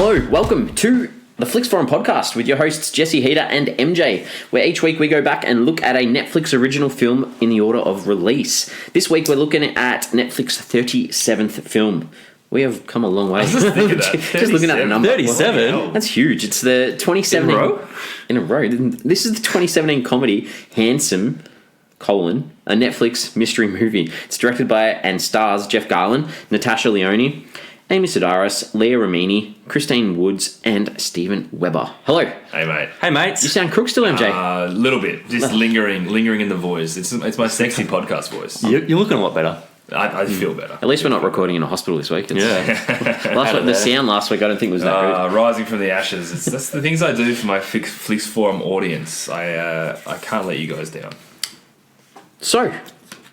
Hello, welcome to the Flicks Forum podcast with your hosts Jesse Heater and MJ, where each week we go back and look at a Netflix original film in the order of release. This week we're looking at Netflix's 37th film. We have come a long way. Just looking at the number. 37? That's huge. It's the 2017... In a row? This is the 2017 comedy Handsome, a Netflix mystery movie. It's directed by and stars Jeff Garlin, Natasha Lyonne, Amy Sedaris, Leah Remini, Christine Woods, and Stephen Webber. Hello. Hey, mate. Hey, mates. You sound crook still, MJ. A little bit. Just lingering in the voice. It's my sexy podcast voice. You're looking a lot better. I feel better. At least we're not recording in a hospital this week. Yeah. The sound last week I don't think was that good. Rising from the ashes. That's the things I do for my Flicks Forum audience. I can't let you guys down. So,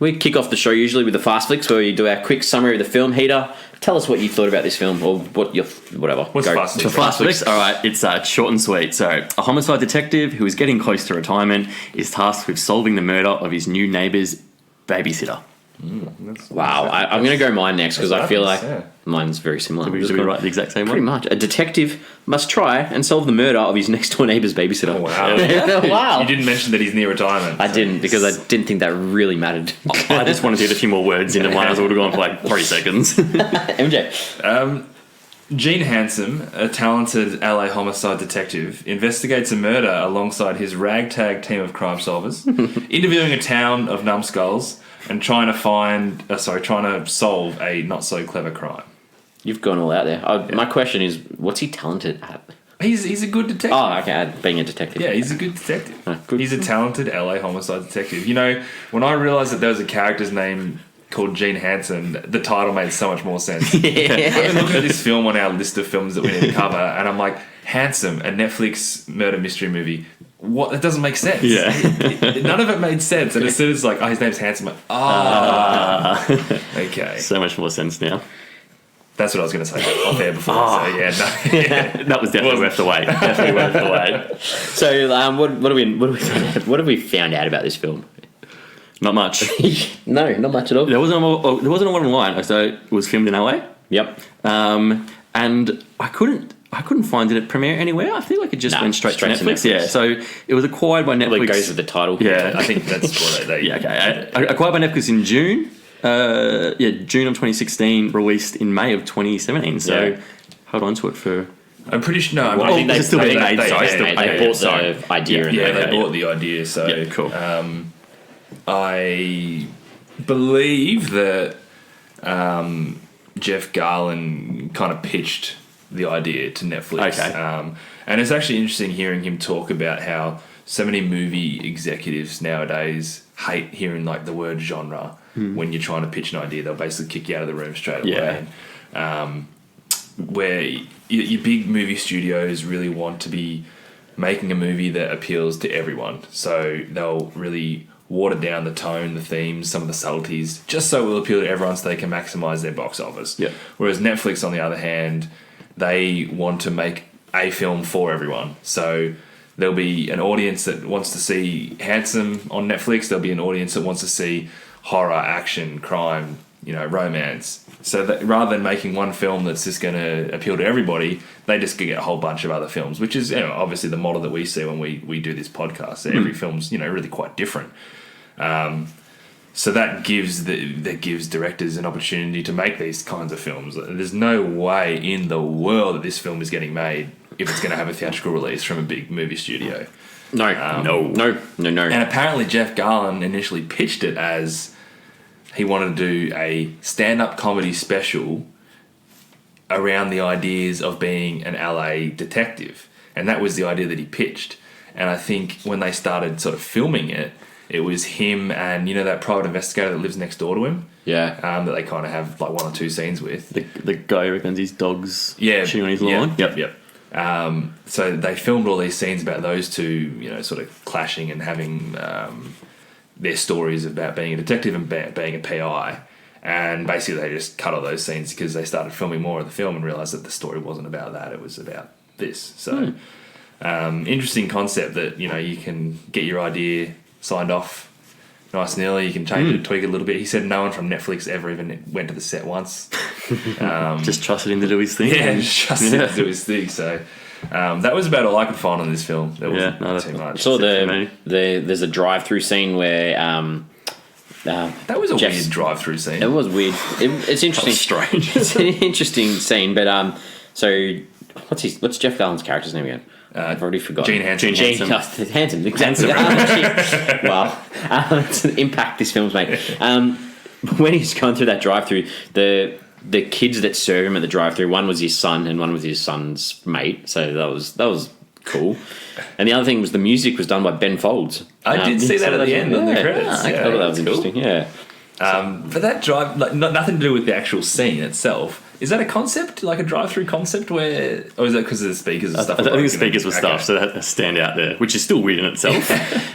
we kick off the show usually with the Fast Flicks, where we do our quick summary of the film. Heater, tell us what you thought about this film, or whatever. What's Fast Flicks? Fast Flicks? All right, it's short and sweet. So, a homicide detective who is getting close to retirement is tasked with solving the murder of his new neighbour's babysitter. Wow, I'm going to go mine next because I feel like mine's very similar. Did we write the exact same Pretty one? much. A detective must try and solve the murder of his next door neighbour's babysitter. Oh, wow. Wow. You didn't mention that he's near retirement. I didn't because I didn't think that really mattered. I just wanted to get a few more words into mine. I would have gone for like 3 seconds. MJ. Gene Handsome, a talented LA homicide detective, investigates a murder alongside his ragtag team of crime solvers, interviewing a town of numbskulls and trying to solve a not so clever crime. You've gone all out there. My question is, what's he talented at? He's a good detective. Oh, okay, at being a detective. Yeah, he's a good detective. Good. He's a talented LA homicide detective. You know, when I realised that there was a character's name called Gene Handsome, the title made so much more sense. I've been looking at this film on our list of films that we need to cover, and I'm like, Handsome, a Netflix murder mystery movie. What? That doesn't make sense. Yeah. None of it made sense. And as soon as like, his name's Handsome, okay. So much more sense now. That's what I was going to say off air before. So yeah, no. That was definitely worth the wait. Definitely worth the wait. So, what have we found out about this film? Not much. No, not much at all. There wasn't a one online. So it was filmed in LA. Yep. And I couldn't find it at premiere anywhere. I feel like it just went straight to Netflix. Yeah, so it was acquired by Netflix. It goes with the title. Yeah, I think that's what they yeah, okay. Acquired by Netflix in June. June of 2016, released in May of 2017. So hold on to it for... I'm pretty sure... No, I think it's still being made. They bought the idea. They bought the idea. So yeah, cool. I believe that Jeff Garlin kind of pitched the idea to Netflix. Okay. And it's actually interesting hearing him talk about how so many movie executives nowadays hate hearing like the word genre when you're trying to pitch an idea. They'll basically kick you out of the room straight away. And, where your big movie studios really want to be making a movie that appeals to everyone. So they'll really water down the tone, the themes, some of the subtleties, just so it will appeal to everyone so they can maximise their box office. Yeah. Whereas Netflix, on the other hand, they want to make a film for everyone. So there'll be an audience that wants to see Handsome on Netflix. There'll be an audience that wants to see horror, action, crime, romance. So that rather than making one film that's just going to appeal to everybody, they just get a whole bunch of other films, which is obviously the model that we see when we do this podcast. So every film's really quite different. So that gives directors an opportunity to make these kinds of films. There's no way in the world that this film is getting made if it's going to have a theatrical release from a big movie studio. No. And apparently Jeff Garlin initially pitched it as he wanted to do a stand-up comedy special around the ideas of being an LA detective. And that was the idea that he pitched. And I think when they started sort of filming it, it was him and, that private investigator that lives next door to him. Yeah. That they kind of have like 1 or 2 scenes with. The guy who reckons his dog's chewing on his lawn. Yep. So they filmed all these scenes about those two, sort of clashing and having their stories about being a detective and being a PI. And basically they just cut all those scenes because they started filming more of the film and realised that the story wasn't about that, it was about this. So interesting concept that, you can get your idea signed off nice and early. You can change it, tweak it a little bit. He said no one from Netflix ever even went to the set once. Just trusted him to do his thing. Yeah, just trusted him to do his thing. So that was about all I could find on this film. There wasn't too much. I saw there's a drive-through scene where that was a weird drive-through scene. It was weird. It's interesting. Strange. It's an interesting scene, but so what's Jeff Garlin's character's name again? I've already forgotten. Gene Hansen. Hansen, exactly. Wow, it's an impact this film's made. When he's going through that drive-through, the kids that serve him at the drive-through, one was his son and one was his son's mate. So that was cool. And the other thing was the music was done by Ben Folds. I did see that at the end on the credits. I thought that was interesting. Cool. Yeah. But that drive, nothing to do with the actual scene itself. Is that a concept, like a drive-through concept, or is that because of the speakers and stuff? I think the speakers were stuff, so that stand out there, which is still weird in itself.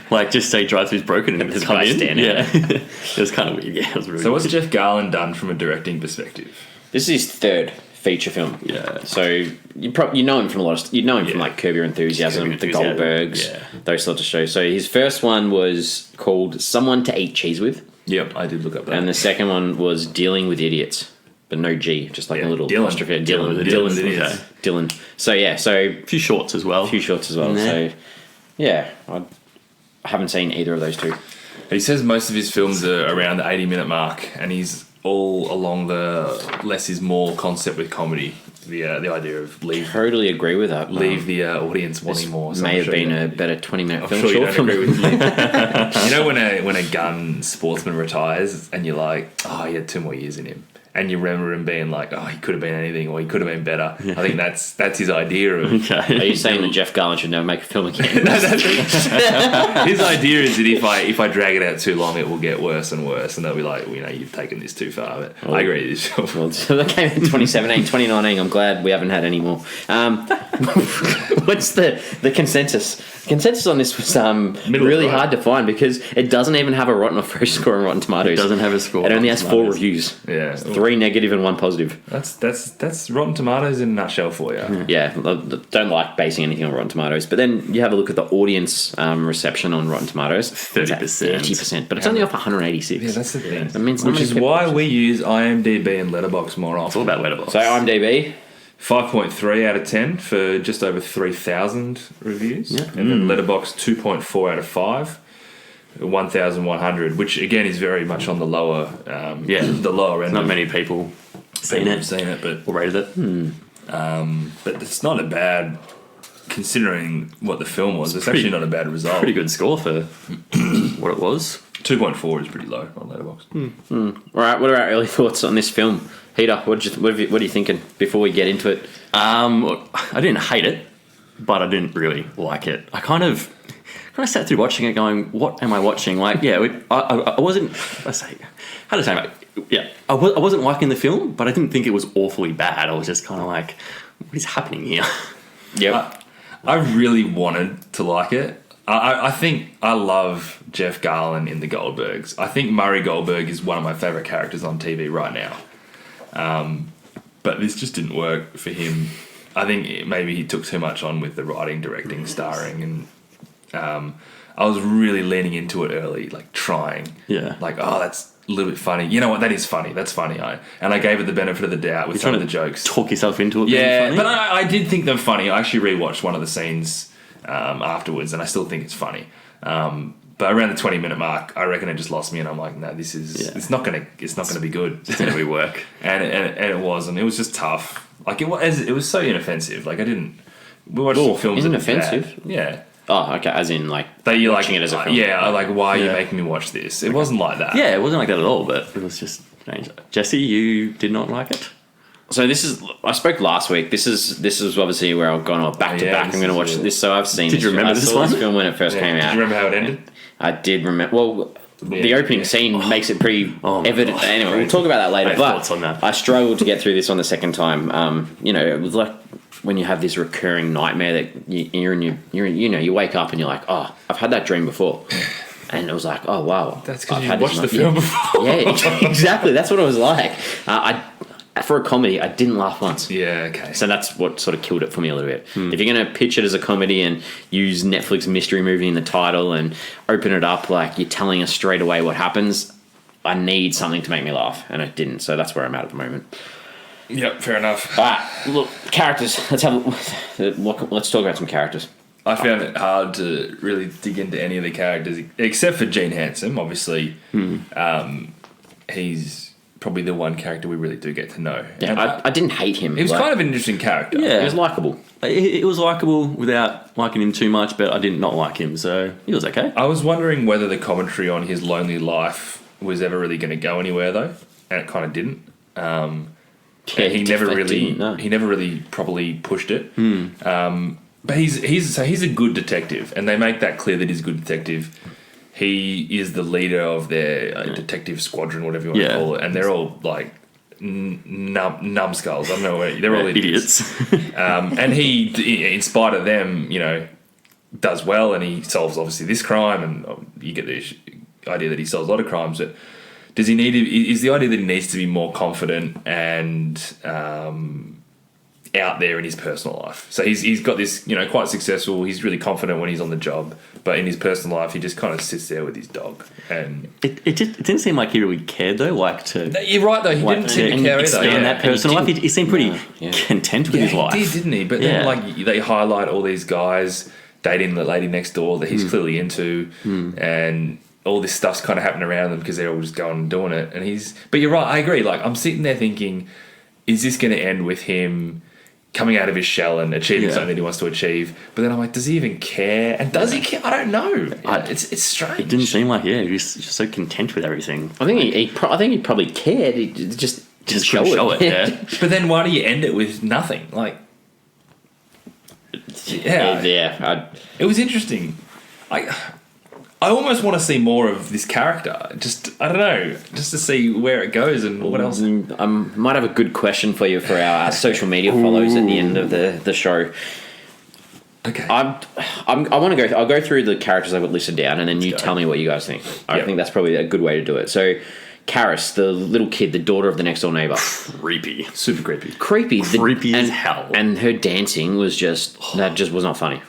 Like, just say drive-through's broken and it's come in. Yeah, it was kind of weird. Yeah, it was really. So what's Jeff Garlin done from a directing perspective? This is his third feature film. Yeah. So you know him from from like Curb Your Enthusiasm, The Goldbergs, those sorts of shows. So his first one was called Someone to Eat Cheese With. Yep, I did look up that. And the second one was Dealing with Idiots, but no G, just like a little apostrophe. Dylan. So a few shorts as well. So yeah, I haven't seen either of those two. He says most of his films are around the 80-minute mark, and he's all along the less is more concept with comedy. The idea of totally agree with that. Leave the audience wanting more. So may have been a better 20-minute film. I'm sure you don't agree with me. You know when a gun sportsman retires and you're like, oh, he had 2 more years in him. And you remember him being like, oh, he could have been anything, or he could have been better. Yeah. I think that's his idea of. Okay. Are you saying that Jeff Garlin should never make a film again? No, his idea is that if I drag it out too long, it will get worse and worse, and they'll be like, you've taken this too far. But I agree with this film. Well, so that came in 2017, 2019. I'm glad we haven't had any more. What's the consensus? Consensus on this was really hard to find because it doesn't even have a rotten or fresh score on Rotten Tomatoes. It doesn't have a score. It only has 4 reviews. Yeah. 3 negative and 1 positive. That's Rotten Tomatoes in a nutshell for you. Yeah, don't like basing anything on Rotten Tomatoes. But then you have a look at the audience reception on Rotten Tomatoes. 30%. 30%. But it's only off 186. Yeah, that's the thing. That means which is why we use IMDb and Letterboxd more often. It's all about Letterboxd. So IMDb... 5.3 out of 10 for just over 3,000 reviews. Yeah. And then Letterboxd 2.4 out of 5, 1,100, which again is very much on the lower the lower end. Not many people seen it, but or rated it. But it's not a bad, considering what the film was. It's actually not a bad result. Pretty good score for what it was. 2.4 is pretty low on Letterboxd. All right, what are our early thoughts on this film? Peter, what are you thinking before we get into it? I didn't hate it, but I didn't really like it. I kind of sat through watching it going, what am I watching? Like, I wasn't, I wasn't liking the film, but I didn't think it was awfully bad. I was just kind of like, what is happening here? Yep. I really wanted to like it. I think I love Jeff Garlin in The Goldbergs. I think Murray Goldberg is one of my favourite characters on TV right now. But this just didn't work for him. I think maybe he took too much on with the writing, directing, starring, and I was really leaning into it early, like trying. Yeah. Like, oh, that's a little bit funny. You know what? That is funny. That's funny. And I gave it the benefit of the doubt with some of the jokes. Talk yourself into it. Yeah, being funny. but I did think them funny. I actually rewatched one of the scenes afterwards, and I still think it's funny. But around the 20-minute mark, I reckon it just lost me, and I'm like, no, this is it's not gonna be good. It's gonna be work, and it wasn't. It was just tough. Like it was so inoffensive. Like we watched some films. Isn't offensive? Yeah. Oh, okay. As in, like that you're watching like, it as a film. Yeah, like why are you making me watch this? It wasn't like that. Yeah, it wasn't like that at all. But it was just strange. Jesse, you did not like it. So I spoke last week. This is obviously where I've gone back to back. I'm going to watch this. So I've seen. Did you remember this one? This film when it first came out. Did you remember how it ended? I did remember. Well, the opening scene makes it pretty evident. Anyway, we'll talk about that later. But on that. I struggled to get through this on the second time. It was like when you have this recurring nightmare that you wake up and you're like, oh, I've had that dream before. And it was like, oh wow, that's because you watched the film before. Yeah, exactly. That's what it was like. I for a comedy, I didn't laugh once. Yeah, okay. So that's what sort of killed it for me a little bit. If you're going to pitch it as a comedy and use Netflix mystery movie in the title and open it up like you're telling us straight away what happens, I need something to make me laugh, and it didn't. So that's where I'm at the moment. Yep, fair enough. All right, look, characters. Let's talk about some characters. I found it hard to really dig into any of the characters, except for Gene Handsome. Obviously, he's probably the one character we really do get to know. Yeah, I didn't hate him. He was kind of an interesting character. Yeah. He was likable. It was likable without liking him too much, but I did not like him, so he was okay. I was wondering whether the commentary on his lonely life was ever really going to go anywhere, though, and it kind of didn't. He never really properly pushed it. But he's a good detective, and they make that clear that he's a good detective. He is the leader of their detective squadron, whatever you want to call it, and they're all like numbskulls. I don't know, they're all idiots. And he, in spite of them, does well, and he solves obviously this crime, and you get the idea that he solves a lot of crimes. But does he need to? Is the idea that he needs to be more confident and out there in his personal life? So he's got this, quite successful. He's really confident when he's on the job, but in his personal life, he just kind of sits there with his dog. And it didn't seem like he really cared though. You're right though. He didn't seem to care either. Expand that personal life. He seemed pretty content with his life. He did, didn't he? But then they highlight all these guys dating the lady next door that he's clearly into, and all this stuff's kind of happening around them because they're all just going and doing it. And but you're right. I agree. Like, I'm sitting there thinking, is this going to end with him coming out of his shell and achieving something that he wants to achieve? But then I'm like, does he even care? And does he care? I don't know. It's strange. It didn't seem like he was just so content with everything. I think he probably cared. He just show it. Yeah. But then why do you end it with nothing? Like, it was interesting. I almost want to see more of this character. I don't know, just to see where it goes and what else. I might have a good question for you for our social media follows at the end of the show. Okay. I want to go. I'll go through the characters I've got listed down, and then you tell me what you guys think. I think that's probably a good way to do it. So, Karis, the little kid, the daughter of the next door neighbor, Creepy, super creepy, creepy as hell, and her dancing was just was not funny.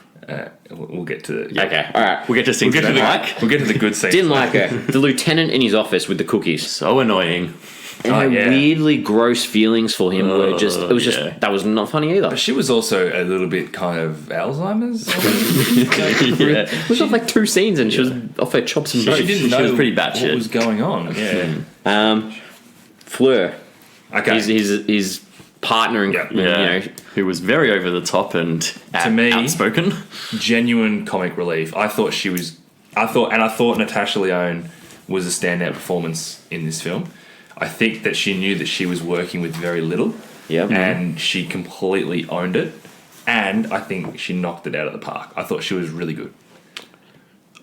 We'll get to okay, all right. We'll get to scenes. We'll get to the good scenes. Didn't like her. The lieutenant in his office with the cookies. So annoying. And her weirdly gross feelings for him were just. It was just that was not funny either. But she was also a little bit kind of Alzheimer's. It was like 2 scenes, and she was off her chops and she didn't know she was pretty batshit. what was going on. Yeah. Fleur. Okay. His partner, who was very over the top and to me outspoken. Genuine comic relief. I thought Natasha Lyonne was a standout performance in this film. I think that she knew that she was working with very little, and she completely owned it. And I think she knocked it out of the park. I thought she was really good.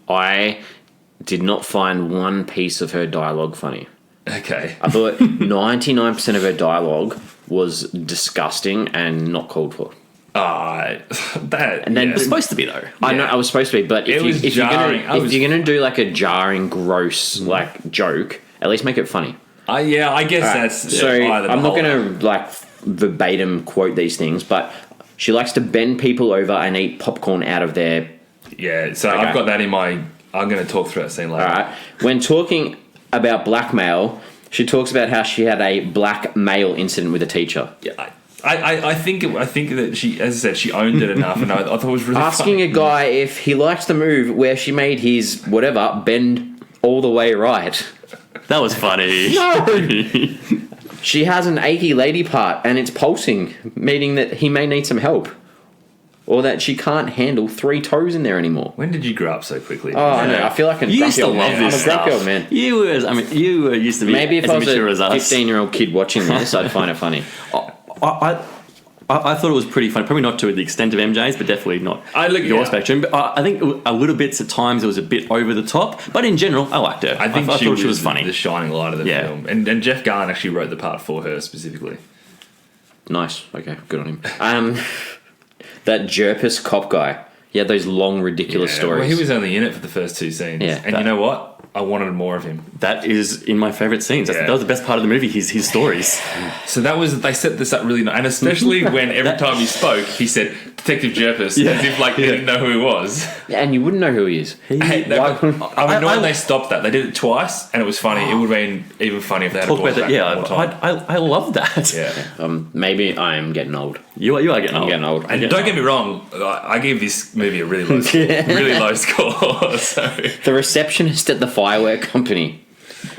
I did not find one piece of her dialogue funny. Okay. I thought 99% of her dialogue was disgusting and not called for. It's supposed to be though. I know I was supposed to be, but if you're gonna do like a jarring, gross like joke, at least make it funny. I guess that's so. I'm not gonna like verbatim quote these things, but she likes to bend people over and eat popcorn out of their. Yeah, so I've got that in my. I'm going to talk through that scene later. All right. When talking about blackmail, she talks about how she had a blackmail incident with a teacher. Yeah, I think that she, as I said, she owned it enough, and I thought it was really asking funny. A guy if he likes the move where she made his whatever bend all the way right. That was funny. No. She has an achy lady part and it's pulsing, meaning that he may need some help. Or that she can't handle 3 toes in there anymore. When did you grow up so quickly? Oh, I know. I feel like a grumpy old man. I'm a grumpy old man. You used to be maybe if as I was mature a as us. 15-year-old kid watching this, I'd find it funny. I thought it was pretty funny. Probably not to the extent of MJ's, but definitely not your spectrum. But I think a little bits at times it was a bit over the top. But in general, I liked her. I thought she was funny. The shining light of the film. And Jeff Garlin actually wrote the part for her specifically. Nice. Okay, good on him. That Jerpis cop guy. He had those long, ridiculous stories. Well, he was only in it for the first 2 scenes. Yeah, and you know what? I wanted more of him. That is in my favourite scenes. That was the best part of the movie, his stories. So they set this up really nice. And especially when every time he spoke, he said, Detective Jerpis, as if like he didn't know who he was. Yeah, and you wouldn't know who he is. When they stopped that. They did it twice, and it was funny. It would have been even funny if they had Talk brought about it that. back more time. I love that. Yeah. Maybe I am getting old. You are getting old. I'm getting old. And don't get me wrong, I gave this movie a really low score. Really low score. So. The receptionist at the firework company.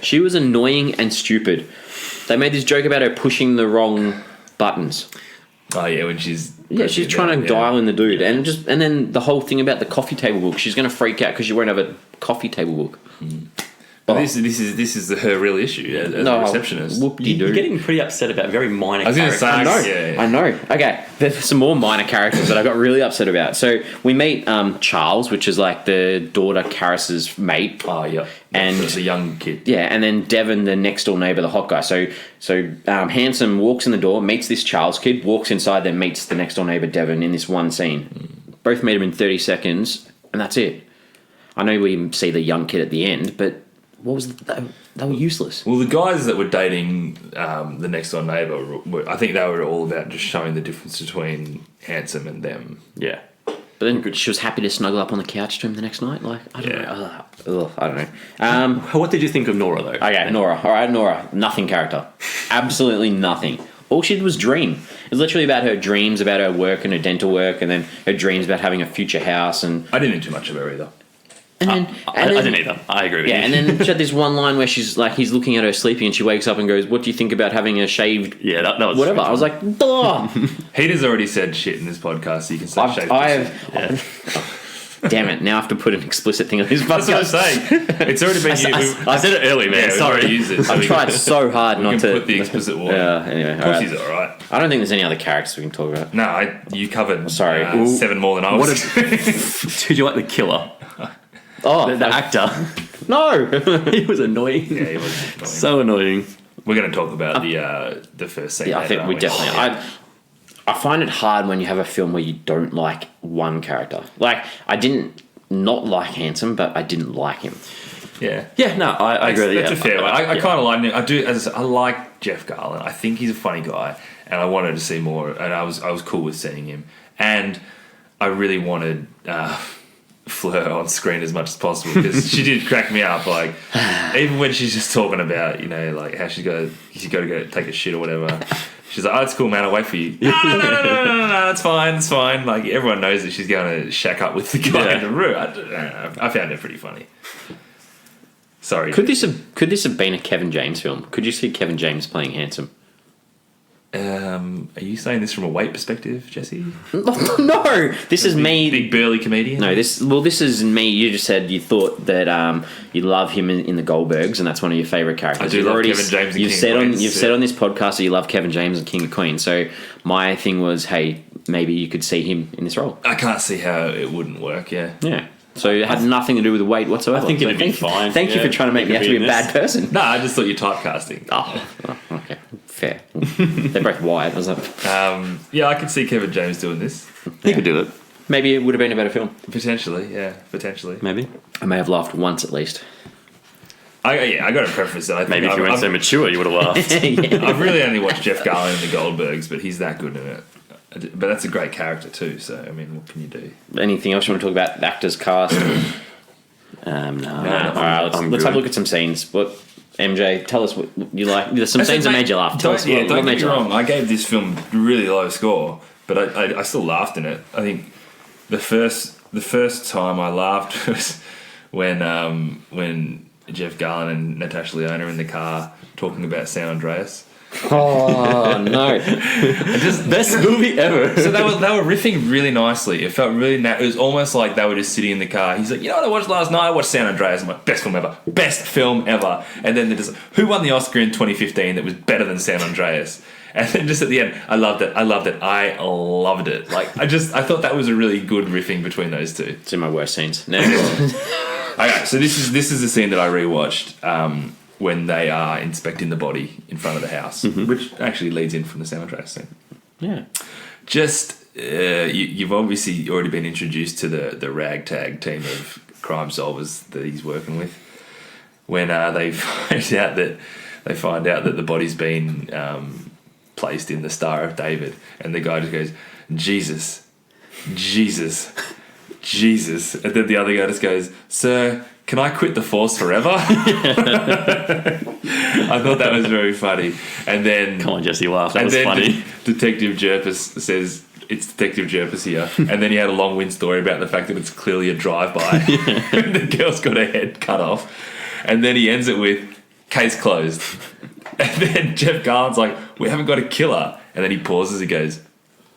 She was annoying and stupid. They made this joke about her pushing the wrong buttons. Oh yeah, when she's trying to dial in the dude, and then the whole thing about the coffee table book. She's going to freak out because she won't have a coffee table book. But this is her real issue as a receptionist. You're getting pretty upset about very minor characters. I know. Okay, there's some more minor characters that I got really upset about. So we meet Charles, which is like the daughter Karis's mate. Oh yeah, and the young kid. Yeah, and then Devon, the next door neighbor, the hot guy. So Handsome walks in the door, meets this Charles kid, walks inside, then meets the next door neighbor Devon in this one scene. Both meet him in 30 seconds, and that's it. I know we see the young kid at the end, but. What was they were useless. Well, the guys that were dating the next door neighbour, I think they were all about just showing the difference between Handsome and them. Yeah. But then she was happy to snuggle up on the couch to him the next night. Like, I don't know. I don't know. What did you think of Nora, though? Okay, Nora. All right, Nora. Nothing character. Absolutely nothing. All she did was dream. It was literally about her dreams, about her work and her dental work, and then her dreams about having a future house. And I didn't think too much of her either. I didn't either. I agree with you. Yeah, and then she had this one line where she's like, he's looking at her sleeping, and she wakes up and goes, "What do you think about having a shaved?" Yeah, that was whatever. I was like, "Duh." Heater's already said shit in this podcast, so you can say shaved. Damn it! Now I have to put an explicit thing on this podcast. That's what I'm saying. It's already been used. I said it early, man. Yeah, sorry. Use it, so I've tried so hard not to put the explicit warning. Yeah. Anyway, of course he's all right. I don't think there's any other characters we can talk about. No, you covered. Sorry, 7 more than I was. Did you like the killer? Oh, the actor. No, he was annoying. Yeah, he was annoying. So annoying. We're going to talk about the first scene. Yeah, I think we definitely. I find it hard when you have a film where you don't like one character. Like, I didn't not like Handsome, but I didn't like him. Yeah. Yeah, no, I agree. That's a fair one. I kind of like him. I do. As I like Jeff Garlin. I think he's a funny guy, and I wanted to see more. And I was cool with seeing him, and I really wanted Fleur on screen as much as possible because she did crack me up. Like, even when she's just talking about, like how she's got to go take a shit or whatever. She's like, "Oh, it's cool, man. I'll wait for you." No, it's fine. It's fine. Like, everyone knows that she's going to shack up with the guy in the room. I found it pretty funny. Sorry. Could this have been a Kevin James film? Could you see Kevin James playing Handsome? Are you saying this from a weight perspective, Jesse? No, this is me. Big burly comedian. No, this is me. You just said you thought that you love him in the Goldbergs, and that's one of your favorite characters. I do love Kevin James. You've said on this podcast that you love Kevin James and King of Queens. So my thing was, hey, maybe you could see him in this role. I can't see how it wouldn't work. Yeah. Yeah. So it had nothing to do with the weight whatsoever. I think it'd be fine. Thank you for trying to make me out to be a bad person. No, I just thought you're typecasting. Oh, okay. Fair. They're both wide. Was that? Yeah, I could see Kevin James doing this. He could do it. Maybe it would have been a better film. Potentially, yeah. Potentially. Maybe. I may have laughed once at least. I got to preface that. Maybe if you weren't so mature, you would have laughed. I've really only watched Jeff Garlin in the Goldbergs, but he's that good in it. But that's a great character too, so, I mean, what can you do? Anything else you want to talk about? Actors, cast? No. All right, let's have a look at some scenes. What, MJ, tell us what you like. There's some scenes that made you laugh. Tell us what don't made get you me laugh. wrong. I gave this film really low score, but I still laughed in it. I think the first time I laughed was when Jeff Garlin and Natasha Lyonne are in the car talking about San Andreas. Oh no! Just best movie ever. So they were riffing really nicely. It felt really. It was almost like they were just sitting in the car. He's like, "You know what I watched last night? I watched San Andreas. My best film ever. Best film ever." And then there's who won the Oscar in 2015 that was better than San Andreas. And then just at the end, I loved it. Like, I thought that was a really good riffing between those two. It's in my worst scenes. Next. Okay, so this is the scene that I rewatched. When they are inspecting the body in front of the house, which actually leads in from the San Andreas scene. Yeah. Just, you've obviously already been introduced to the ragtag team of crime solvers that he's working with. when they find out that the body's been placed in the Star of David, and the guy just goes, Jesus, Jesus, Jesus, and then the other guy just goes, Sir, can I quit the force forever? I thought that was very funny. And then, come on, Jesse, laugh. That was funny. Detective Jerpis says, it's Detective Jerpis here. And then he had a long wind story about the fact that it's clearly a drive-by. And the girl's got her head cut off. And then he ends it with, case closed. And then Jeff Garlin's like, we haven't got a killer. And then he pauses, he goes,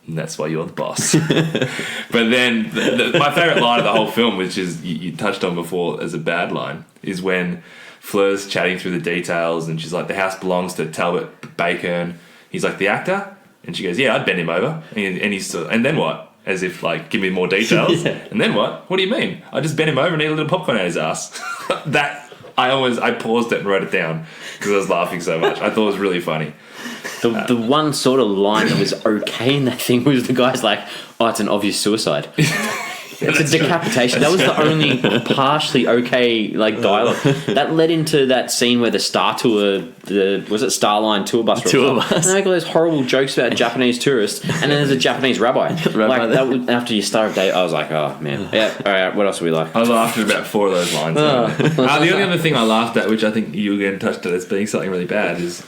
and that's why you're the boss. But then my favourite line of the whole film, which is you touched on before as a bad line, is when Fleur's chatting through the details and she's like, the house belongs to Talbot Bacon. He's like, the actor? And she goes, yeah, I'd bend him over. And he's still, and then what? As if like, give me more details. Yeah. And then what? What do you mean? I just bent him over and ate a little popcorn out his ass. That I paused it and wrote it down because I was laughing so much. I thought it was really funny. The one sort of line that was okay in that thing was the guy's like, oh, it's an obvious suicide. It's a decapitation. That was the only partially okay like dialogue. That led into that scene where the Star Tour, was it Starline tour bus? Tour bus. And they make all those horrible jokes about Japanese tourists, and then there's a Japanese rabbi. Like that, after your Star of Day, I was like, oh man. Yeah. All right. What else do we like? I laughed at about 4 of those lines. The only other thing I laughed at, which I think you again touched on as being something really bad, is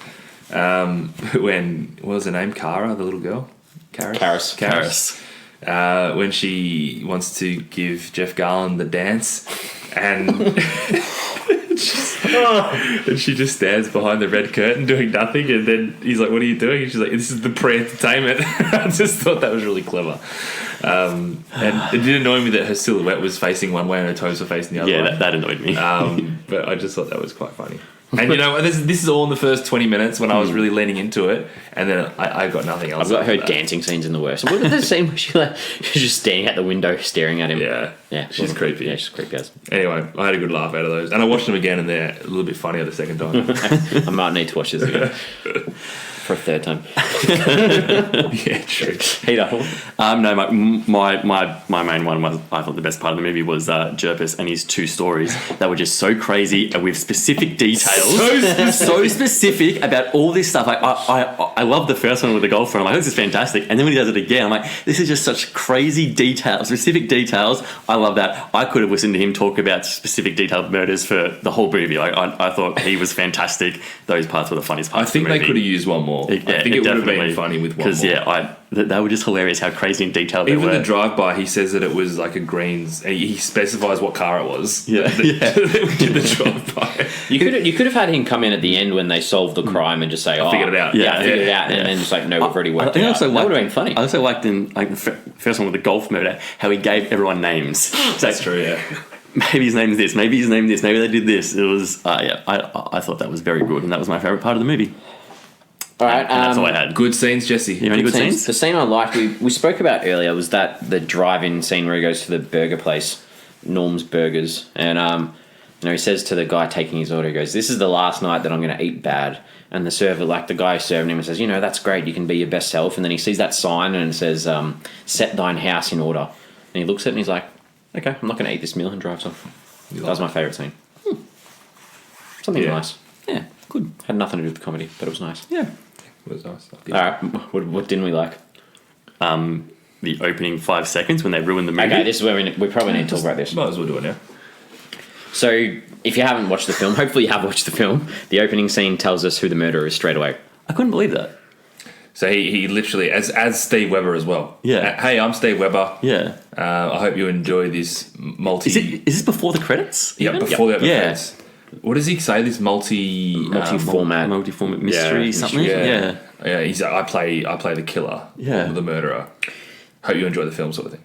when what was her name? Cara, the little girl. Karis. When she wants to give Jeff Garlin the dance, and and she just stands behind the red curtain doing nothing, and then he's like, what are you doing? And she's like, this is the pre-entertainment. I just thought that was really clever. And it did annoy me that her silhouette was facing one way and her toes were facing the other way. Yeah, that annoyed me. But I just thought that was quite funny. And you know, this is all in the first 20 minutes when I was really leaning into it, and then I got nothing else. I've got her dancing scenes in the worst. What was the scene where she's just standing at the window staring at him? Yeah, she's creepy. Yeah, she's creepy as. Anyway, I had a good laugh out of those, and I watched them again, and they're a little bit funnier the second time. I might need to watch this again for a third time. Yeah, true. Peter. No, my main one was, I thought the best part of the movie was Jerpis and his 2 stories that were just so crazy and with specific details. So specific about all this stuff. I love the first one with the golfer. I'm like, this is fantastic. And then when he does it again, I'm like, this is just such crazy details, specific details. I love that. I could have listened to him talk about specific detailed murders for the whole movie. Like, I thought he was fantastic. Those parts were the funniest parts. I think of the movie. they could have used one more. I think it would have been funny with one more. Because they were just hilarious how crazy and detailed they were. Even the drive-by, he says that it was like a Greens. He specifies what car it was. Yeah. We did the drive-by. You could have had him come in at the end when they solved the crime and just say, I figured it out. Yeah, I figured it out. And then just like, no, we've already worked it out. That would have been funny. I also liked in like the first one with the golf murder, how he gave everyone names. That's true, yeah. Maybe his name's this, maybe his name this, maybe they did this. It was, I thought that was very good, and that was my favourite part of the movie. All right, and that's all I had. Good scenes, Jesse. You have any good scenes? The scene I liked, we spoke about earlier, was that the drive-in scene where he goes to the burger place, Norm's Burgers, and he says to the guy taking his order, he goes, "This is the last night that I'm going to eat bad." And the server, like the guy serving him, says, "That's great. You can be your best self." And then he sees that sign and it says, "Set thine house in order." And he looks at it and he's like, "Okay, I'm not going to eat this meal," and drives off. That was my favourite scene. Something nice. Yeah, good. Had nothing to do with the comedy, but it was nice. Yeah. It was nice. All right, what didn't we like? The opening 5 seconds when they ruined the movie. Okay, this is where we probably need to talk about this. Might as well do it now. So, if you haven't watched the film, hopefully you have watched the film, the opening scene tells us who the murderer is straight away. I couldn't believe that. So he literally, as Steve Webber as well. Yeah. Hey, I'm Steve Webber. Yeah. I hope you enjoy this multi... Is this before the credits? Yeah, before the Yeah. credits. What does he say? This Multi-format mystery something? Yeah. He's I play the killer. Yeah. Or the murderer. Hope you enjoy the film, sort of thing.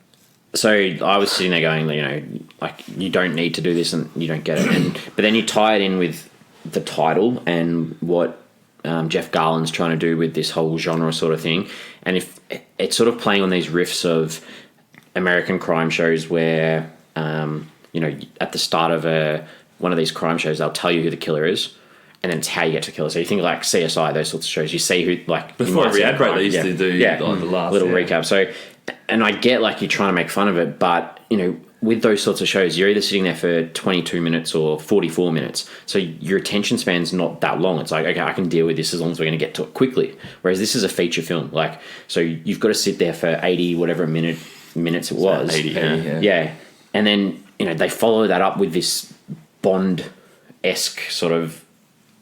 So I was sitting there going, like, you don't need to do this and you don't get it. But then you tie it in with the title and what Jeff Garlin's trying to do with this whole genre sort of thing. And if it's sort of playing on these riffs of American crime shows where, at the start of one of these crime shows, they'll tell you who the killer is. And then it's how you get to the killer. So you think like CSI, those sorts of shows, you see who, like... Before every ad break, they used to do the last... Little recap. So, and I get like you're trying to make fun of it, but, with those sorts of shows, you're either sitting there for 22 minutes or 44 minutes. So your attention span's not that long. It's like, okay, I can deal with this as long as we're going to get to it quickly. Whereas this is a feature film. Like, so you've got to sit there for 80, whatever minutes it was. 80, yeah. And then, they follow that up with this Bond-esque sort of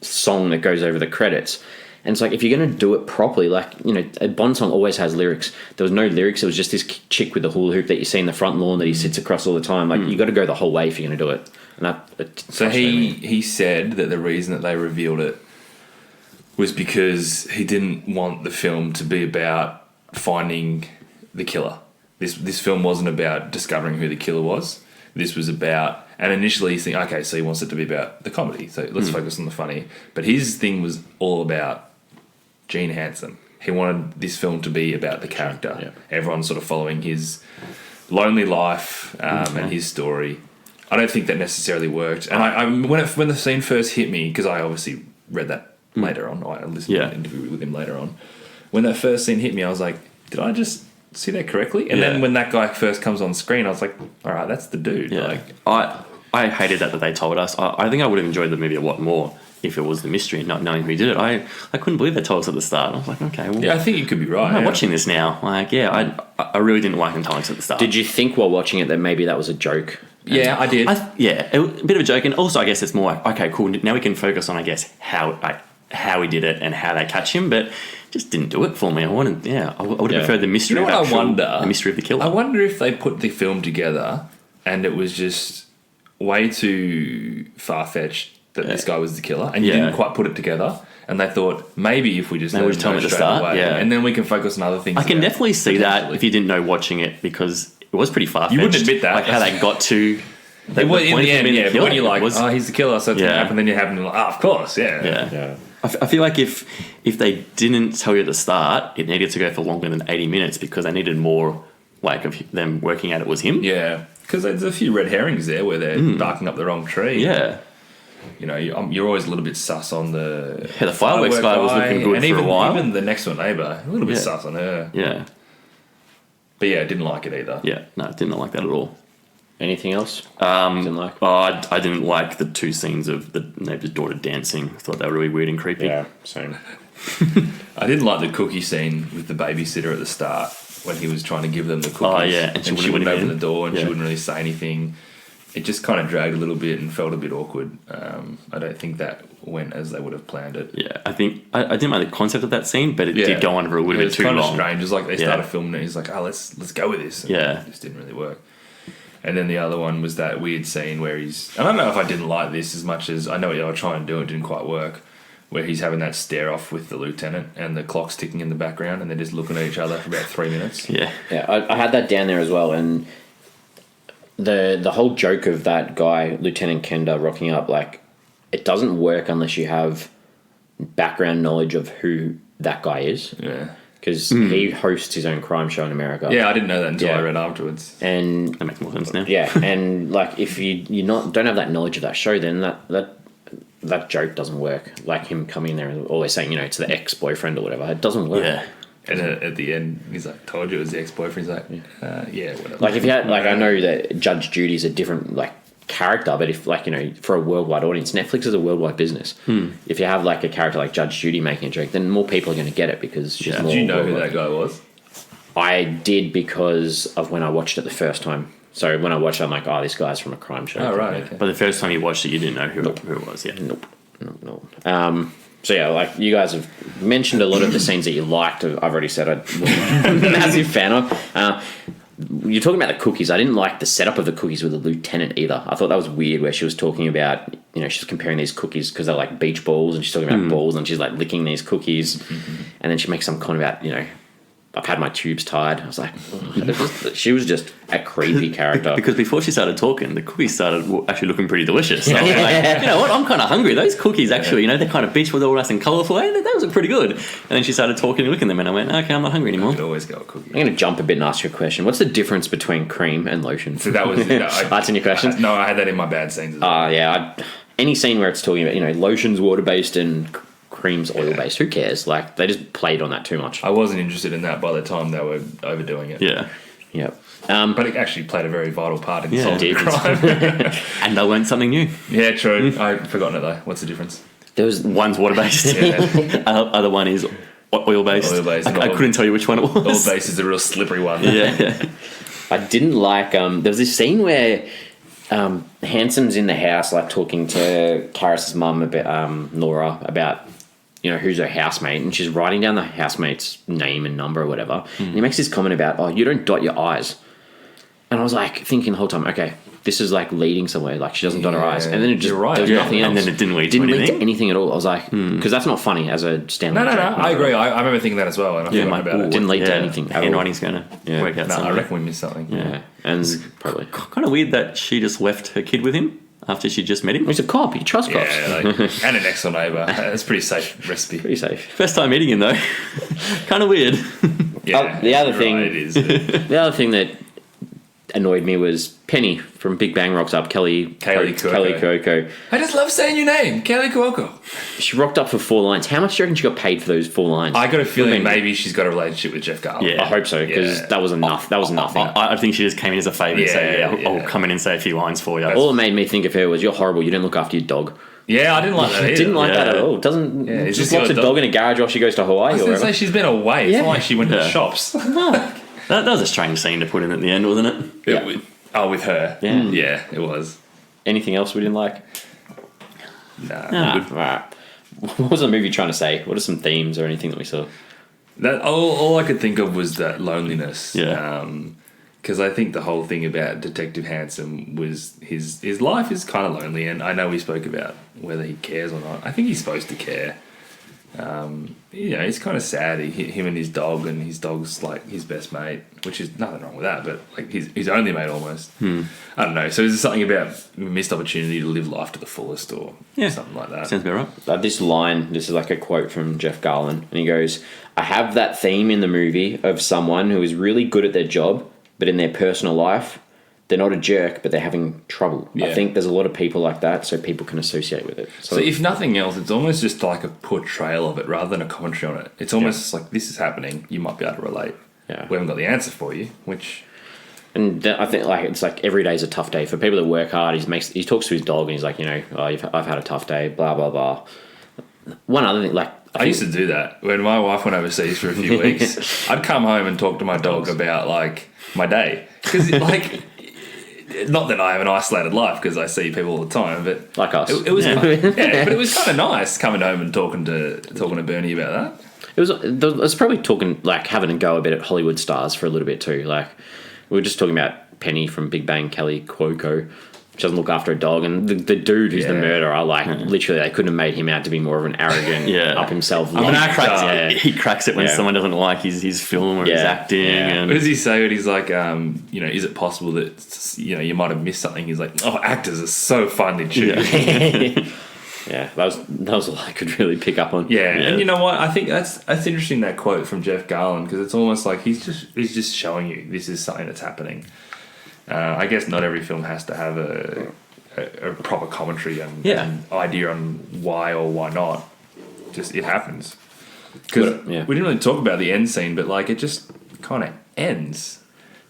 song that goes over the credits. And it's like, if you're going to do it properly, like, a Bond song always has lyrics. There was no lyrics. It was just this chick with the hula hoop that you see in the front lawn that he sits across all the time. Like, you got to go the whole way if you're going to do it. And so he said that the reason that they revealed it was because he didn't want the film to be about finding the killer. This film wasn't about discovering who the killer was. This was about... And initially he's thinking, okay, so he wants it to be about the comedy. So let's focus on the funny. But his thing was all about Gene Handsome. He wanted this film to be about the character. Yeah. Everyone's sort of following his lonely life and his story. I don't think that necessarily worked. And I when the scene first hit me, because I obviously read that later on. I listened to an interview with him later on. When that first scene hit me, I was like, did I just see that correctly? And then when that guy first comes on screen, I was like, all right, that's the dude. Yeah. Like, I hated that they told us. I think I would have enjoyed the movie a lot more if it was the mystery, not knowing who did it. I couldn't believe they told us at the start. I was like, okay, well... Yeah, I think you could be right. I'm watching this now. Like, I really didn't like them telling us at the start. did you think while watching it that maybe that was a joke? Yeah, I did. A bit of a joke. And also, I guess it's more like, okay, cool, now we can focus on, I guess, how he did it and how they catch him, but just didn't do it for me. I would have preferred the mystery the mystery of the killer. I wonder if they put the film together and it was just way too far-fetched that this guy was the killer, and you didn't quite put it together, and they thought, maybe if we just let him tell know him at the straight start, away, and then we can focus on other things. I can definitely see that if you didn't know watching it, because it was pretty far-fetched. You wouldn't admit that. Like how they got to... In the end, but when you're like, he's the killer, so it's going to happen, then you happen to like, of course, yeah. I feel like if they didn't tell you at the start, it needed to go for longer than 80 minutes because they needed more, like, of them working out it was him. Yeah, because there's a few red herrings there where they're barking up the wrong tree. Yeah. You're always a little bit sus on the... Yeah, the fireworks guy was looking good for a while. Even the next door neighbour, a little bit sus on her. Yeah. But yeah, didn't like it either. Yeah, no, did not like that at all. Anything else? Didn't like? I didn't like the two scenes of the neighbour's daughter dancing. I thought they were really weird and creepy. Yeah, same. I didn't like the cookie scene with the babysitter at the start when he was trying to give them the cookies. Oh, yeah. And she wouldn't open the door and she wouldn't really say anything. It just kind of dragged a little bit and felt a bit awkward. I don't think that went as they would have planned it. Yeah, I think... I didn't like the concept of that scene, but it did go on for a little bit too long. It was kind of strange. It was like they started filming it and he's like, let's go with this. And it just didn't really work. And then the other one was that weird scene where he's... I don't know if I didn't like this as much as... I know what they were trying to do, it didn't quite work. Where he's having that stare-off with the lieutenant and the clock's ticking in the background and they're just looking at each other for about 3 minutes. Yeah. Yeah, I had that down there as well. And the whole joke of that guy, Lieutenant Kenda, rocking up, like, it doesn't work unless you have background knowledge of who that guy is. Yeah. Because he hosts his own crime show in America. Yeah, I didn't know that until I read afterwards. And that makes more sense now. Yeah, and like if you don't have that knowledge of that show, then that joke doesn't work. Like him coming in there and always saying, it's the ex-boyfriend or whatever. It doesn't work. Yeah. And at the end, he's like, "Told you it was the ex-boyfriend." He's like, "Yeah, whatever." Like if you had, like, I know that Judge Judy's a different character, but if for a worldwide audience, Netflix is a worldwide business. If you have like a character like Judge Judy making a joke, then more people are going to get it because she's more. Did you know who that guy was? I did because of when I watched it the first time. So when I watched it, I'm like, oh, this guy's from a crime show. Oh, right. Okay. But the first time you watched it, you didn't know who it was. Yeah. Nope. So yeah, like you guys have mentioned a lot of the scenes that you liked. I've already said I was a massive fan of. You're talking about the cookies. I didn't like the setup of the cookies with the lieutenant either. I thought that was weird where she was talking about, she's comparing these cookies because they're like beach balls and she's talking about balls and she's like licking these cookies. And then she makes some comment about, I've had my tubes tied. I was like, she was just a creepy character. Because before she started talking, the cookies started actually looking pretty delicious. So I was like, you know what, I'm kind of hungry. Those cookies actually, they're kind of beach, with all nice and colourful. Those look pretty good. And then she started talking and licking them and I went, okay, I'm not hungry anymore. I could always go a cookie. I'm going to jump a bit and ask you a question. What's the difference between cream and lotion? So that was... That's in your question? No, I had that in my bad scenes as well. Yeah. Any scene where it's talking about, lotion's water-based and cream's oil-based. Who cares? Like, they just played on that too much. I wasn't interested in that by the time they were overdoing it. Yeah. Yep. But it actually played a very vital part in solving it did. crime. And I learned something new. Yeah, true. I've forgotten it though. What's the difference? There was One's water-based. Yeah. Other one is oil-based. Oil-based. I couldn't tell you which one it was. Oil base is a real slippery one. Yeah. I didn't like. There was this scene where Handsome's in the house, like talking to Karis's mum about Nora about who's her housemate, and she's writing down the housemate's name and number or whatever. And he makes this comment about, "Oh, you don't dot your I's," and I was like thinking the whole time, okay, this is like leading somewhere. Like she doesn't dot her I's, and then it just You're right. there was nothing else. And then it didn't lead to anything at all. I was like, because that's not funny as a standalone. No. joke. I agree. I remember thinking that as well, and I forgot about it. Didn't lead to anything. Handwriting's going to work out No, I somewhere. reckon we missed something. Yeah, and probably Kind of weird that she just left her kid with him after she just met him. he's a cop. You trust cops. Yeah, like, and an excellent neighbour. That's a pretty safe recipe. Pretty safe. First time meeting him though. Kind of weird. Yeah, the other you're thing- right, it is. The other thing that annoyed me was Penny from Big Bang rocks up. Kelly Cuoco. I just love saying your name, Kelly Cuoco. She rocked up for 4 lines. How much do you reckon she got paid for those 4 lines? I got a feeling Women. maybe she's got a relationship with Jeff Garlin. Yeah. I hope so, because Yeah. that was enough. That was nothing. I think she just came in as a favour to say, Yeah, I'll yeah. come in and say a few lines for you. All it made me think of her was, you're horrible. You don't look after your dog. Yeah, I didn't like that I either. didn't like that Yeah. at all. Doesn't it's just just locks a your dog dog. in a garage while she goes to I Hawaii was or going to say wherever. she's been away. It's Yeah. not like she went to the Yeah. shops. That was a strange scene to put in at the end, wasn't it? Yeah. With her. Yeah. Yeah, it was. Anything else we didn't like? Nah. Right. What was the movie trying to say? What are some themes or anything that we saw? That all I could think of was that loneliness. Yeah. Because I think the whole thing about Detective Handsome was his life is kind of lonely, and I know we spoke about whether he cares or not. I think he's supposed to care. It's kind of sad. Him and his dog's like his best mate, which is nothing wrong with that, but like his only mate almost. I don't know. So is there something about missed opportunity to live life to the fullest, or something like that? Sounds about right. This is like a quote from Jeff Garlin, and he goes, "I have that theme in the movie of someone who is really good at their job, but in their personal life, they're not a jerk, but they're having trouble." Yeah. I think there's a lot of people like that, so people can associate with it. So if nothing else, it's almost just like a portrayal of it rather than a commentary on it. It's almost like this is happening. You might be able to relate. Yeah. We haven't got the answer for you, which... And I think like it's like every day's a tough day for people that work hard. He talks to his dog and he's like, I've had a tough day, blah blah blah. One other thing, like I used to do that. When my wife went overseas for a few weeks, I'd come home and talk to my dog about like my day. Because like... Not that I have an isolated life because I see people all the time, but like us. it was but it was kind of nice coming home and talking to Bernie about that. It was probably talking like having a go a bit at Hollywood stars for a little bit too. Like we were just talking about Penny from Big Bang, Kelly Cuoco. She doesn't look after a dog, and the dude who's the murderer, like literally, they couldn't have made him out to be more of an arrogant, up himself. He cracks it when someone doesn't like his film or his acting. Yeah. And What does he say when he's like, is it possible that you might have missed something? He's like, oh, actors are so finely tuned. Yeah, that was all I could really pick up on. Yeah, and you know what? I think that's interesting, that quote from Jeff Garlin, because it's almost like he's just showing you this is something that's happening. I guess not every film has to have a proper commentary and idea on why or why not. Just it happens. Because we didn't really talk about the end scene, but like it just kind of ends.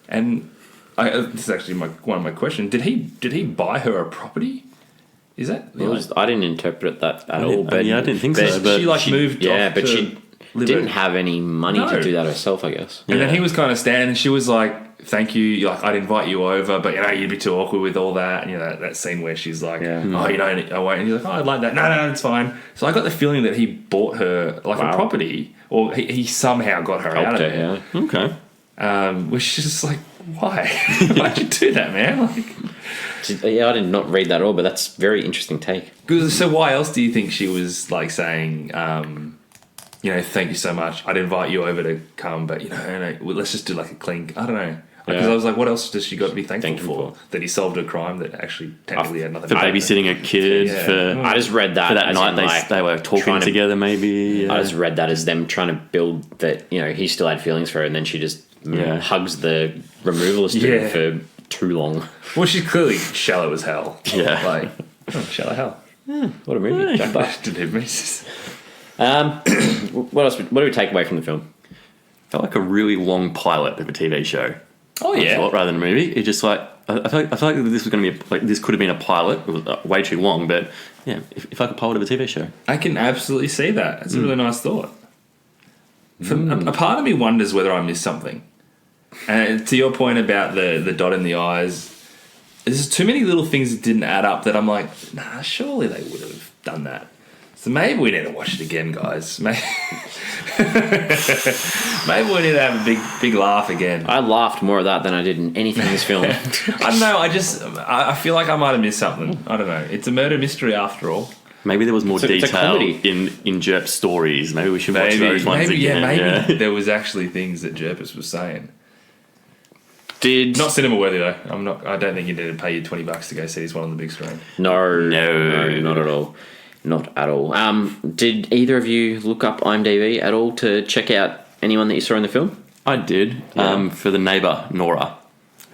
And this is actually one of my questions. Did he buy her a property? Is that? I didn't interpret that at all. But I didn't think so. But she moved. Yeah, off but to she live didn't at- have any money to do that herself, I guess. And then he was kind of standing, and she was like, "Thank you, like I'd invite you over, but you'd be too awkward with all that." And that scene where she's like, "Oh, I won't." And he's like, "Oh, I'd like that." No, it's fine. So I got the feeling that he bought her like a property, or he somehow got her out of it. Yeah. okay. Which is just like, why? Why'd you do that, man? Like, Yeah, I did not read that at all, but that's a very interesting take. so why else do you think she was like saying, thank you so much. I'd invite you over to come, but let's just do like a clink. I don't know. Because I was like, what else does she got to be thankful for? That he solved a crime that actually technically had nothing to For do with it. babysitting a kid, for I just read that for that as night in, like, they were talking trying to- together, maybe. I just read that as them trying to build that, he still had feelings for her, and then she just hugs the removalist dude for too long. Well, she's clearly shallow as hell. Yeah. Like, shallow hell. What a movie. Jack Black. What else? What do we take away from the film? Felt like a really long pilot of a TV show. Oh, yeah. I thought, rather than a movie. It just like I feel like this was going to be this could have been a pilot. It was way too long, but yeah, if I could pilot of a TV show, I can absolutely see that. It's a really nice thought. A part of me wonders whether I missed something. And to your point about the dot in the eyes, there's too many little things that didn't add up that I'm like, nah, surely they would have done that. So maybe we need to watch it again, guys. Maybe we need to have a big laugh again. I laughed more at that than I did in anything in this film. I don't know. I feel like I might have missed something. I don't know. It's a murder mystery after all. maybe there was more It's a detail comedy. in Jerp's stories. Maybe we should watch those ones again. Maybe there was actually things that Jerpus was saying. Not cinema worthy though. I don't think you need to pay you $20 to go see this one on the big screen. No, not at all. Not at all. Did either of you look up IMDb at all to check out anyone that you saw in the film? I did. For the neighbour, Nora,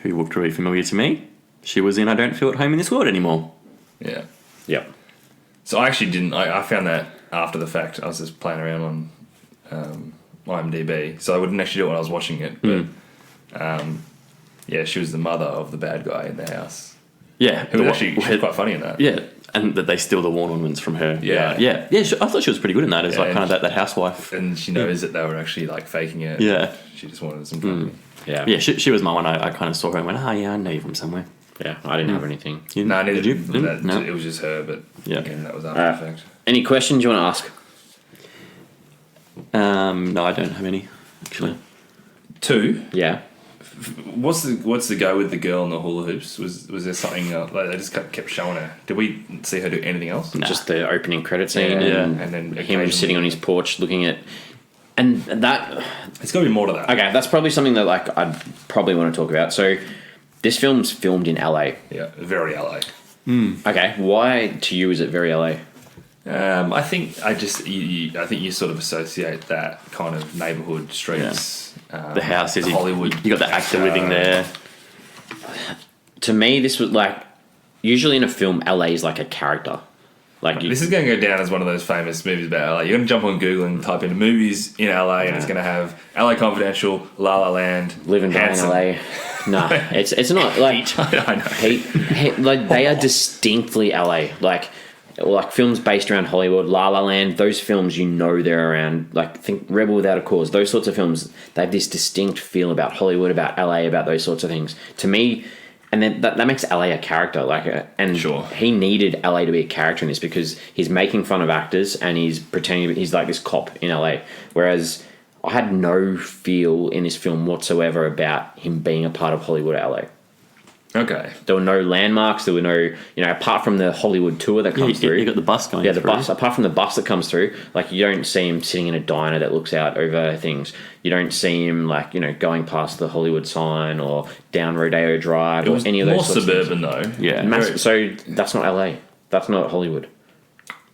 who looked really familiar to me. She was in I Don't Feel at Home in This World Anymore. Yeah. Yep. So I actually didn't. I found that after the fact. I was just playing around on IMDb, so I wouldn't actually do it when I was watching it. But yeah, she was the mother of the bad guy in the house. Yeah. Who was actually she was quite funny in that. Yeah. And that they steal the lawn ornaments from her. Yeah. I thought she was pretty good in that as like kind of that housewife. And she knows that they were actually like faking it. Yeah. She just wanted some company. Yeah. Yeah, she was my one. I kind of saw her and went, yeah, I know you from somewhere. Yeah, I didn't have anything. No, neither did you? did that. No. It was just her, but again, that was after the fact. Any questions you want to ask? No, I don't have any, actually. 2. Yeah. What's the go with the girl in the hula hoops? Was there something like they just kept showing her? Did we see her do anything else? Nah. Just the opening credit scene And then him occasionally- sitting on his porch looking at... And that... It's got to be more to that. Okay, that's probably something that like I'd probably want to talk about. So this film's filmed in LA. Yeah, very LA. Okay, why to you is it very LA? I think I think you sort of associate that kind of neighborhood streets. The house is Hollywood. You got the actor living there. To me, this was like... Usually in a film, LA is like a character. Like This is going to go down as one of those famous movies about LA. You're going to jump on Google and type in movies in LA, and it's going to have LA Confidential, La La Land, Live and Die in Handsome. LA. No, it's not like I know. Heat, like they are distinctly LA. Like films based around Hollywood, La La Land. Those films, they're around. Like think Rebel Without a Cause. Those sorts of films, they have this distinct feel about Hollywood, about LA, about those sorts of things. To me, and then that makes LA a character. And Sure. he needed LA to be a character in this because he's making fun of actors and he's pretending he's like this cop in LA. Whereas I had no feel in this film whatsoever about him being a part of Hollywood or LA. Okay. There were no landmarks. There were no, apart from the Hollywood tour that comes through. You got the bus going. Yeah, the through. bus. Apart from the bus that comes through, like you don't see him sitting in a diner that looks out over things. You don't see him going past the Hollywood sign or down Rodeo Drive It or was any of more those sorts of suburban though. Yeah. So that's not LA. That's not Hollywood.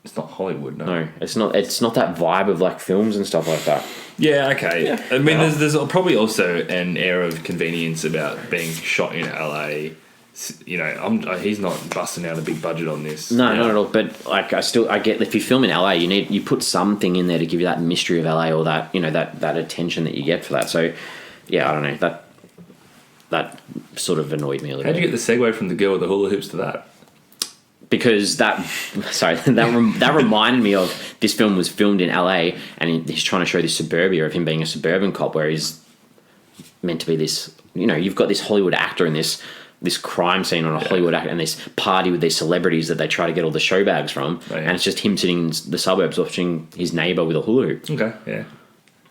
It's not Hollywood, no. No, it's not. It's not that vibe of like films and stuff like that. Yeah, okay. Yeah. I mean, there's probably also an air of convenience about being shot in LA. He's not busting out a big budget on this. No, not at all. But like, I get if you film in LA, you put something in there to give you that mystery of LA or that that attention that you get for that. So, yeah, I don't know that sort of annoyed me a little How'd bit. you get the segue from the girl with the hula hoops to that? Because that reminded me of this film was filmed in LA and he's trying to show this suburbia of him being a suburban cop where he's meant to be this. You've got this Hollywood actor in this crime scene on a Hollywood actor and this party with these celebrities that they try to get all the show bags from, and it's just him sitting in the suburbs watching his neighbour with a hula hoop. Okay, yeah.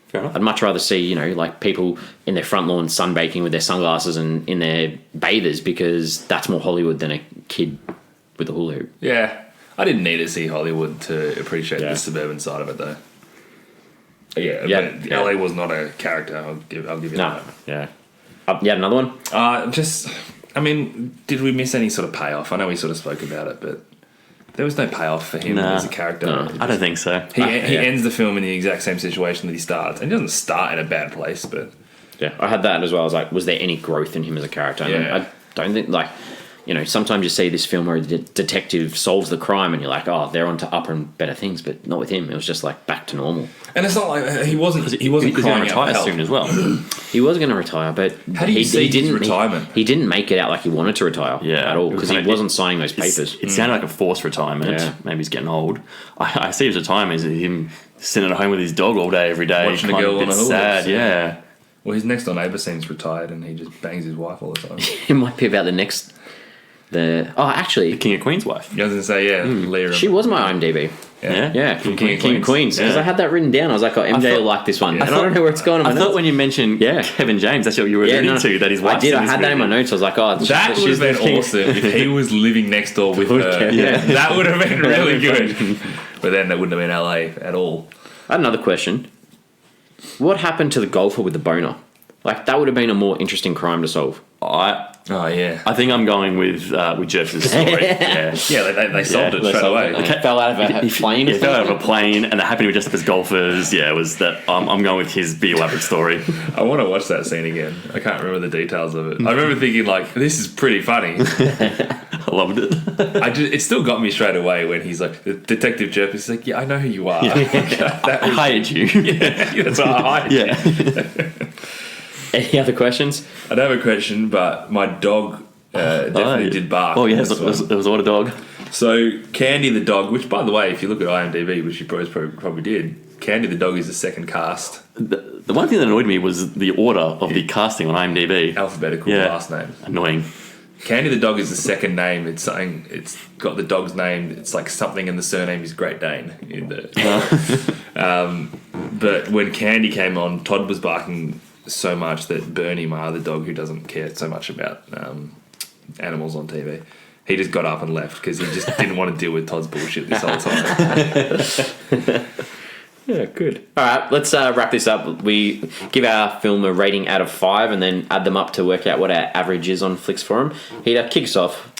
Fair enough. I'd much rather see, like people in their front lawn sunbaking with their sunglasses and in their bathers because that's more Hollywood than a kid with a hula hoop. Yeah. I didn't need to see Hollywood to appreciate the suburban side of it though. But LA was not a character. I'll give you that. Yeah. Yeah, another one? Did we miss any sort of payoff? I know we sort of spoke about it, but there was no payoff for him Nah. as a character. No, I don't think so. He ends the film in the exact same situation that he starts. And he doesn't start in a bad place, but... Yeah, I had that as well. I was like, was there any growth in him as a character? And Yeah. I don't think, sometimes you see this film where the detective solves the crime and you're like, oh, they're on to upper and better things, but not with him. It was just like back to normal. And it's not like he wasn't He was going to crying out retire for help. soon as well. He was going to retire, but How do you see his retirement? He didn't make it out like he wanted to retire at all because he wasn't signing those papers. It sounded like a forced retirement. Yeah. Maybe he's getting old. I see his retirement as him sitting at home with his dog all day, every day. Watching a kind girl of a on bit the sad, hillocks. yeah. Well, his next door neighbour seems retired and he just bangs his wife all the time. It might be about the next. Actually, King of Queen's wife. I was going to say, Leah Remini. she was my IMDb. Yeah. Yeah, From King of Queens. Because Yeah. I had that written down. I was like, oh, MJ will like this one. And I don't know where it's gone. In my I thought notes. when you mentioned Kevin James, that's what you were alluding to, that his I wife's did. in I this had that in my movie. notes. I was like, oh, That would she's have the been king. awesome if he was living next door with her. Yeah. That would have been really good. But then that wouldn't have been LA at all. I had another question. What happened to the golfer with the boner? Like, that would have been a more interesting crime to solve. Oh, yeah. I think I'm going with Jeff's story. Yeah. Yeah, they solved it They straight solved away. it. Like, fell out of a plane or He fell out of something? a plane and they're happy to be dressed up as golfers. Yeah, it was that. I'm going with his big elaborate story. I want to watch that scene again. I can't remember the details of it. I remember thinking, like, this is pretty funny. I loved it. It still got me straight away when he's like, the Detective Jerp is like, yeah, I know who you are. That I was, hired you. yeah, that's what I hired. Yeah. Any other questions? I don't have a question, but my dog definitely did bark. Oh, yeah, in it this was one. what a dog. So Candy the dog, which by the way, if you look at IMDb, which you probably did, Candy the dog is the second cast, The one thing that annoyed me was the order of the casting on IMDb. alphabetical Yeah. last name. Annoying. Candy the dog is the second name. It's something. It's got the dog's name. It's like something, and the surname is Great Dane. In the, but when Candy came on, Todd was barking so much that Bernie, my other dog, who doesn't care so much about animals on TV, he just got up and left because he just didn't want to deal with Todd's bullshit this whole time. Yeah, good. All right, let's wrap this up. We give our film a rating out of 5 and then add them up to work out what our average is on Flicks Forum. Heater, kick us off.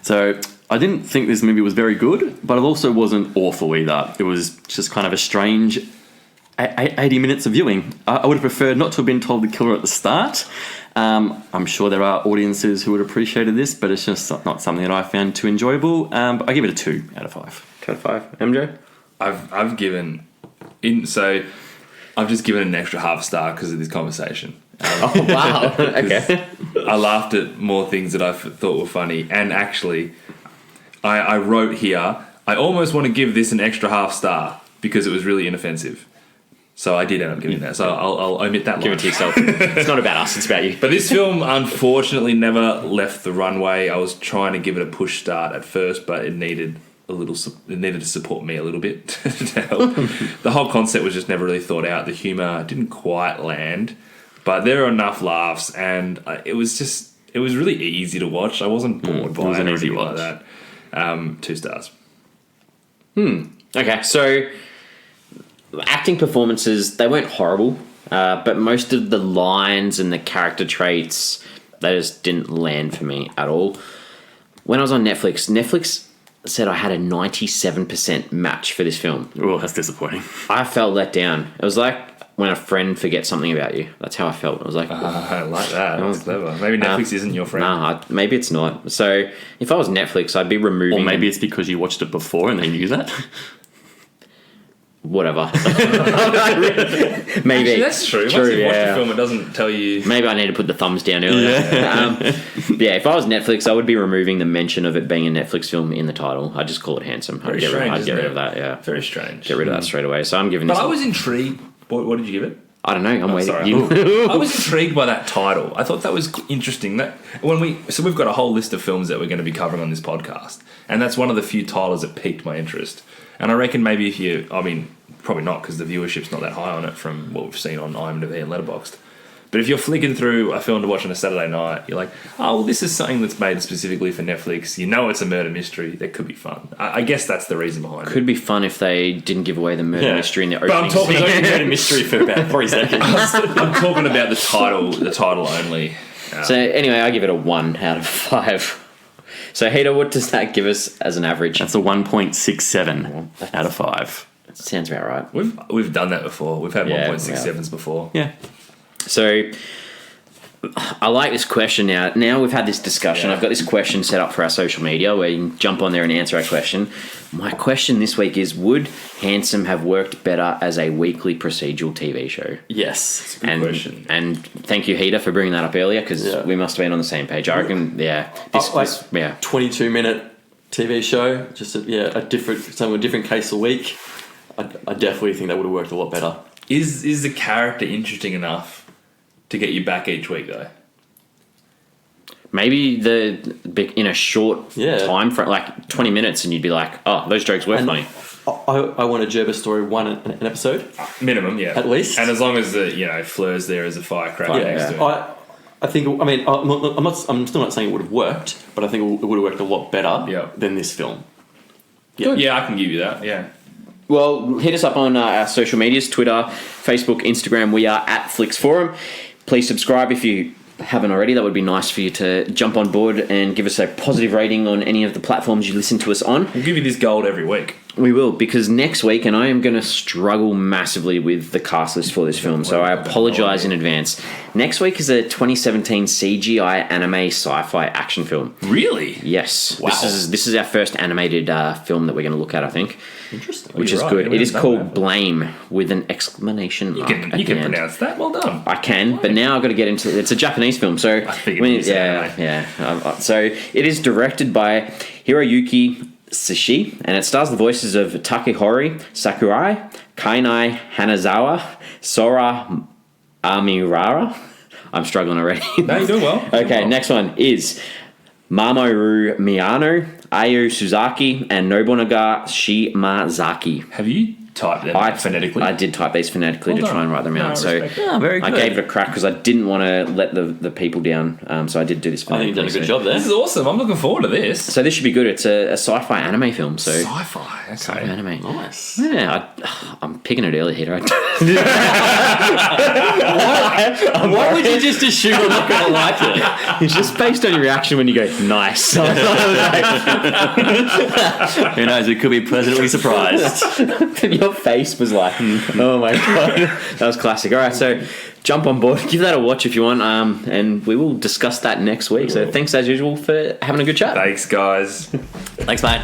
So I didn't think this movie was very good, but it also wasn't awful either. It was just kind of a strange 80 minutes of viewing. I would have preferred not to have been told the killer at the start. I'm sure there are audiences who would have appreciated this, but it's just not something that I found too enjoyable. But I give it a 2 out of 5. 2 out of 5. MJ? I've given I've just given it an extra half star because of this conversation. Oh, wow. Okay. I laughed at more things that I thought were funny, and actually, I wrote here, I almost want to give this an extra half star because it was really inoffensive. So I did end up giving that. So I'll omit that line. Give it to yourself. It's not about us, it's about you. But this film, unfortunately, never left the runway. I was trying to give it a push start at first, but it needed to support me a little bit to help. The whole concept was just never really thought out. The humour didn't quite land, but there are enough laughs, and it was really easy to watch. I wasn't bored by it. It was an or easy anything watch. like that. 2 stars. Okay, so acting performances, they weren't horrible, but most of the lines and the character traits, they just didn't land for me at all. When I was on Netflix said I had a 97% match for this film. Oh, that's disappointing. I felt let down. It was like when a friend forgets something about you. That's how I felt. I was like, I like that. That's clever. Maybe Netflix isn't your friend. nah, maybe it's not. So if I was Netflix, I'd be removing... Or maybe it's because you watched it before and they knew that. Whatever. Maybe. Actually, that's true. Once True, you watch yeah. the film, it doesn't tell you... Maybe I need to put the thumbs down earlier. Yeah, if I was Netflix, I would be removing the mention of it being a Netflix film in the title. I'd just call it Handsome. I'd get rid of that, yeah. Very strange. Get rid of that straight away. So I'm giving But this... I was intrigued. What did you give it? I don't know. I'm waiting. Sorry. I was intrigued by that title. I thought that was interesting. That so we've got a whole list of films that we're going to be covering on this podcast, and that's one of the few titles that piqued my interest. And I reckon maybe probably not because the viewership's not that high on it from what we've seen on IMDb and Letterboxd. But if you're flicking through a film to watch on a Saturday night, you're like, oh, well, this is something that's made specifically for Netflix. You know it's a murder mystery. That could be fun. I guess that's the reason behind it. Could be fun if they didn't give away the murder mystery in the opening. But I'm talking It's only a mystery for about 3 seconds. I'm talking about the title only. So anyway, I give it a 1 out of 5. So Heater, what does that give us as an average? That's a 1.67 out of 5. Sounds about right. We've done that before. We've had Yeah, 1.67s before. Yeah. So I like this question now. Now we've had this discussion. Yeah. I've got this question set up for our social media where you can jump on there and answer our question. My question this week is, would Handsome have worked better as a weekly procedural TV show? Yes. Good question. And thank you, Heater, for bringing that up earlier because we must have been on the same page. I reckon, this 22-minute TV show, just a different case a week. I definitely think that would have worked a lot better. Is the character interesting enough to get you back each week though? Maybe in a short time frame, like 20 minutes, and you'd be like, "Oh, those jokes were funny." I want a Jervis story an episode Minimum, yeah, at least. And as long as the Fleur's there as a firecracker next to it. I think. I mean, I'm still not saying it would have worked, but I think it would have worked a lot better than this film. Yeah, I can give you that. Yeah. Well, hit us up on our social medias, Twitter, Facebook, Instagram. We are at Flix Forum. Please subscribe if you haven't already. That would be nice for you to jump on board and give us a positive rating on any of the platforms you listen to us on. We'll give you this gold every week. We will, because next week, and I am going to struggle massively with the cast list for this film, so I apologise in advance. Next week is a 2017 CGI anime sci-fi action film. Really? Yes. Wow. This is our first animated film that we're going to look at, I think. Interesting. Which is good. It is called Blame with an exclamation mark. You can pronounce that. Well done. I can, but now I've got to get into it's a Japanese film, so I figured you said So it is directed by Hiroyuki Sashi, and it stars the voices of Takehori Sakurai, Kainai Hanazawa, Sora Amirara. I'm struggling already. No, you're doing well. Okay, next one is Mamoru Miyano, Ayu Suzaki, and Nobunaga Shimazaki. Have you typed them phonetically? I did type these phonetically to try and write them out. So very good. I gave it a crack because I didn't want to let the people down. So I did do this I think phonetically. you've done a good job there. This is awesome. I'm looking forward to this. So this should be good. It's a sci-fi anime film. So Sci-fi. Okay. sci-fi anime. Nice. Yeah, I'm picking it early here. Why would you just assume I'm not going to like it? It's just based on your reaction when you go, nice. Who knows? We could be pleasantly surprised. Your face was like, oh my God. That was classic. All right, so jump on board. Give that a watch if you want. And we will discuss that next week. So thanks as usual for having a good chat. Thanks, guys. Thanks, mate.